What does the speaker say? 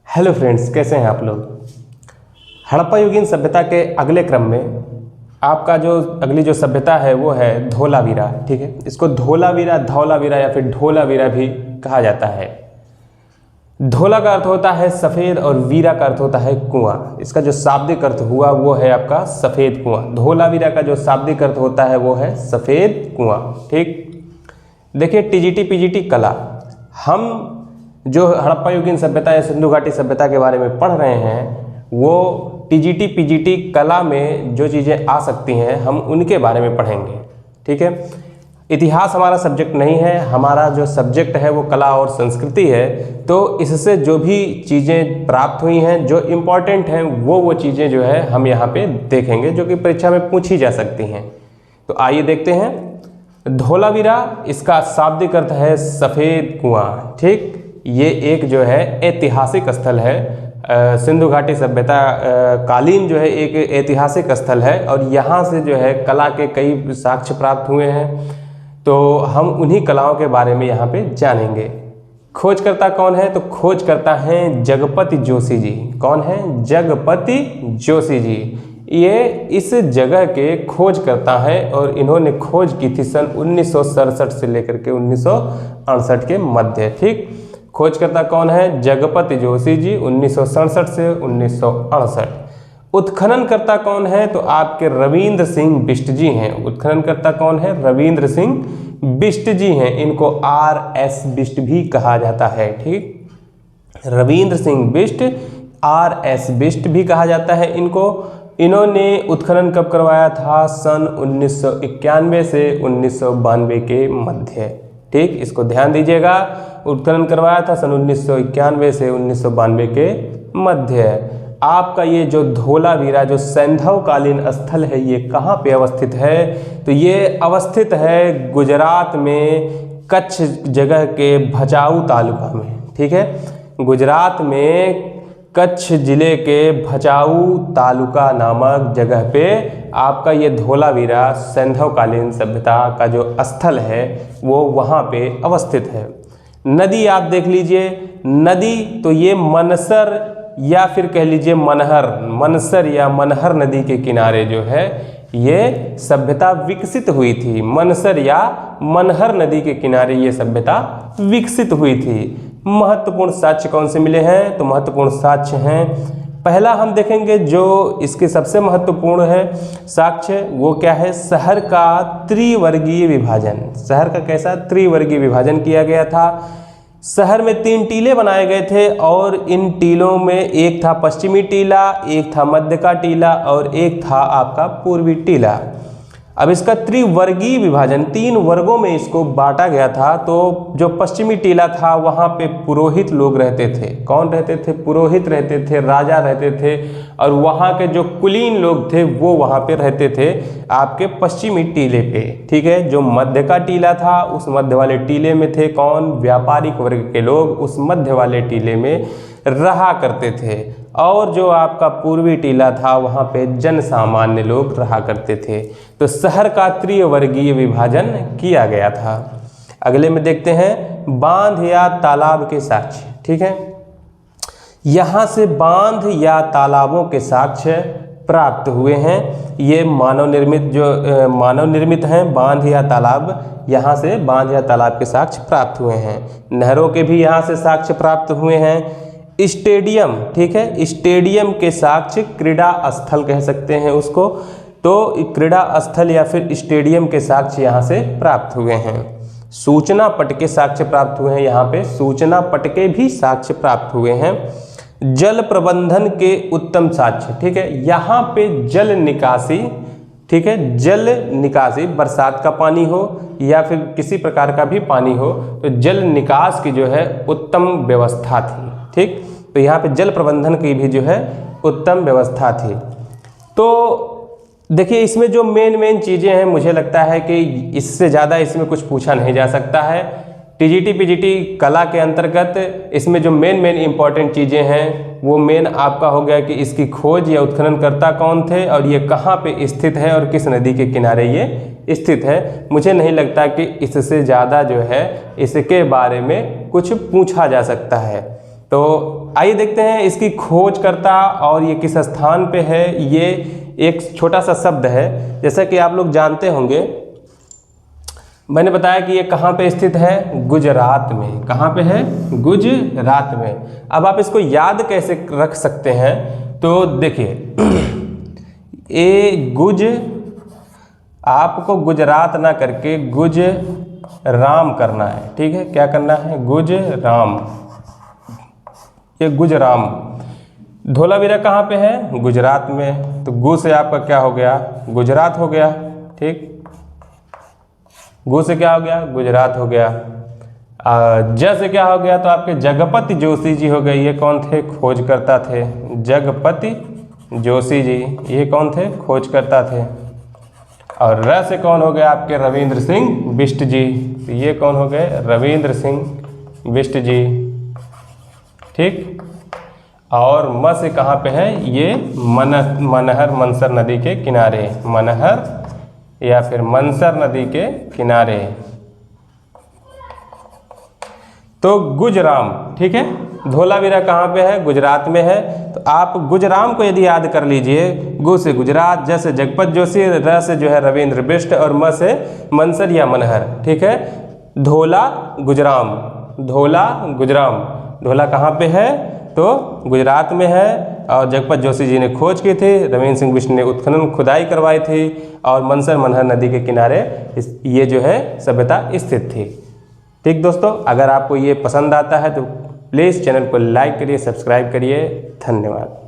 Hello friends, कैसे हैं आप लोग। हड़प्पा युगीन सभ्यता के अगले क्रम में आपका अगली जो सभ्यता है वो है धोलावीरा। ठीक है, इसको धोलावीरा, धौलावीरा या फिर ढोलावीरा भी कहा जाता है। धोला का अर्थ होता है सफ़ेद और वीरा का अर्थ होता है कुआं। इसका जो शाब्दिक अर्थ हुआ वो है आपका सफ़ेद कुआं। धोलावीरा का जो शाब्दिक अर्थ होता है वो है सफ़ेद कुआं। ठीक, देखिए टीजीटी पीजीटी कला, हम जो हड़प्पा युगीन सभ्यता या सिंधु घाटी सभ्यता के बारे में पढ़ रहे हैं वो टीजीटी पीजीटी कला में जो चीज़ें आ सकती हैं हम उनके बारे में पढ़ेंगे। ठीक है, इतिहास हमारा सब्जेक्ट नहीं है, हमारा जो सब्जेक्ट है वो कला और संस्कृति है। तो इससे जो भी चीज़ें प्राप्त हुई हैं, जो इम्पॉर्टेंट हैं, वो चीज़ें जो है हम यहाँ पे देखेंगे, जो कि परीक्षा में पूछी जा सकती हैं। तो आइए देखते हैं। धोलावीरा, इसका शाब्दिक अर्थ है सफ़ेद कुआं। ठीक, ये एक जो है ऐतिहासिक स्थल है, सिंधु घाटी सभ्यता कालीन जो है एक ऐतिहासिक स्थल है और यहाँ से जो है कला के कई साक्ष्य प्राप्त हुए हैं। तो हम उन्हीं कलाओं के बारे में यहाँ पे जानेंगे। खोजकर्ता कौन है? तो खोजकर्ता हैं जगपति जोशी जी। कौन है? जगपति जोशी जी। ये इस जगह के खोज करता है और इन्होंने खोज की थी सन 1967 से लेकर के 1968 के मध्य। ठीक, खोजकर्ता कौन है? जगपति जोशी जी, 1967 से 1968। उत्खननकर्ता कौन है? तो आपके रविंद्र सिंह बिष्ट जी हैं। उत्खननकर्ता कौन है? रविंद्र सिंह बिष्ट जी हैं। इनको RS बिष्ट भी कहा जाता है। ठीक, रविंद्र सिंह बिष्ट, RS बिष्ट भी कहा जाता है इनको। इन्होंने उत्खनन कब करवाया था? सन 1991 से 1992 के मध्य। ठीक, इसको ध्यान दीजिएगा। उत्खनन करवाया था सन 1991 से 1992 के मध्य। आपका ये जो धोलावीरा जो सैंधवकालीन स्थल है ये कहाँ पे अवस्थित है? तो ये अवस्थित है गुजरात में कच्छ जगह के भचाऊ तालुका में। ठीक है, गुजरात में कच्छ जिले के भचाऊ तालुका नामक जगह पे आपका ये धोलावीरा सैंधवकालीन सभ्यता का जो स्थल है वो वहाँ पे अवस्थित है। नदी आप देख लीजिए, नदी तो ये मनसर या फिर कह लीजिए मनसर या मनहर नदी के किनारे जो है ये सभ्यता विकसित हुई थी। मनसर या मनहर नदी के किनारे ये सभ्यता विकसित हुई थी। महत्वपूर्ण साक्ष्य कौन से मिले हैं? तो महत्वपूर्ण साक्ष्य हैं, पहला हम देखेंगे जो इसके सबसे महत्वपूर्ण है साक्ष्य वो क्या है? शहर का त्रिवर्गीय विभाजन। शहर का कैसा त्रिवर्गीय विभाजन किया गया था? शहर में 3 टीले बनाए गए थे और इन टीलों में एक था पश्चिमी टीला, एक था मध्य का टीला और एक था आपका पूर्वी टीला। अब इसका त्रिवर्गीय विभाजन 3 वर्गों में इसको बांटा गया था। तो जो पश्चिमी टीला था वहाँ पे पुरोहित लोग रहते थे। कौन रहते थे? पुरोहित रहते थे, राजा रहते थे और वहाँ के जो कुलीन लोग थे वो वहाँ पे रहते थे आपके पश्चिमी टीले पे। ठीक है, जो मध्य का टीला था उस मध्य वाले टीले में थे कौन? व्यापारिक वर्ग के लोग उस मध्य वाले टीले में रहा करते थे और जो आपका पूर्वी टीला था वहाँ पे जन सामान्य लोग रहा करते थे। तो शहर का त्रिवर्गीय विभाजन किया गया था। अगले में देखते हैं बांध या तालाब के साक्ष्य। ठीक है, यहाँ से बांध या तालाबों के साक्ष्य प्राप्त हुए हैं। ये मानव निर्मित हैं बांध या तालाब। यहाँ से बांध या तालाब के साक्ष्य प्राप्त हुए हैं। नहरों के भी यहाँ से साक्ष्य प्राप्त हुए हैं। स्टेडियम, ठीक है, स्टेडियम के साक्ष्य, क्रीड़ा स्थल कह सकते हैं उसको। तो क्रीड़ा स्थल या फिर स्टेडियम के साक्ष्य यहाँ से प्राप्त हुए हैं। सूचना पट के साक्ष्य प्राप्त हुए हैं। यहाँ पे सूचना पट के भी साक्ष्य प्राप्त हुए हैं। जल प्रबंधन के उत्तम साक्ष्य। ठीक है, यहाँ पे जल निकासी, ठीक है, जल निकासी, बरसात का पानी हो या फिर किसी प्रकार का भी पानी हो तो जल निकास की जो है उत्तम व्यवस्था थी। ठीक, तो यहाँ पे जल प्रबंधन की भी जो है उत्तम व्यवस्था थी। तो देखिए इसमें जो मेन चीज़ें हैं मुझे लगता है कि इससे ज़्यादा इसमें कुछ पूछा नहीं जा सकता है। टीजीटी पीजीटी कला के अंतर्गत इसमें जो मेन इंपॉर्टेंट चीज़ें हैं वो मेन आपका हो गया कि इसकी खोज या उत्खननकर्ता कौन थे और ये कहाँ पे स्थित है और किस नदी के किनारे ये स्थित है। मुझे नहीं लगता कि इससे ज़्यादा जो है इसके बारे में कुछ पूछा जा सकता है। तो आइए देखते हैं इसकी खोजकर्ता और ये किस स्थान पे है। ये एक छोटा सा शब्द है, जैसा कि आप लोग जानते होंगे, मैंने बताया कि ये कहाँ पे स्थित है, गुजरात में। कहाँ पे है, गुजरात में। अब आप इसको याद कैसे रख सकते हैं, तो देखिए गुज, आपको गुजरात ना करके गुजराम करना है, ठीक है। क्या करना है, गुजराम, ये गुजराम। धोलावीरा कहाँ पे है, गुजरात में। तो गु से आपका क्या हो गया, गुजरात हो गया, ठीक। गु से क्या हो गया, गुजरात हो गया। ज से क्या हो गया, तो आपके जगपति जोशी जी हो गए। ये कौन थे, खोजकर्ता थे। जगपति जोशी जी, ये कौन थे, खोजकर्ता थे। और र से कौन हो गए, आपके रविंद्र सिंह बिष्ट जी। तो ये कौन हो गए, रविंद्र सिंह बिष्ट जी, ठीक। और म से कहाँ पे है, ये मनहर, मनसर नदी के किनारे, मनहर या फिर मनसर नदी के किनारे। तो गुजराम, ठीक है। धोलावीरा कहाँ पे है, गुजरात में है। तो आप गुजराम को यदि याद कर लीजिए, गु से गुजरात, ज से जगपत जोशी, र से जो है रविंद्र बिष्ट और म से मनसर या मनहर, ठीक है। धोला गुजराम, धोला गुजराम। धोला कहाँ पे है, तो गुजरात में है। और जगपत जोशी जी ने खोज की थी, रविंद्र सिंह बिष्ट ने उत्खनन खुदाई करवाई थी, और मनसर मनहर नदी के किनारे ये जो है सभ्यता स्थित थी। ठीक दोस्तों, अगर आपको ये पसंद आता है तो प्लीज़ चैनल को लाइक करिए, सब्सक्राइब करिए। धन्यवाद।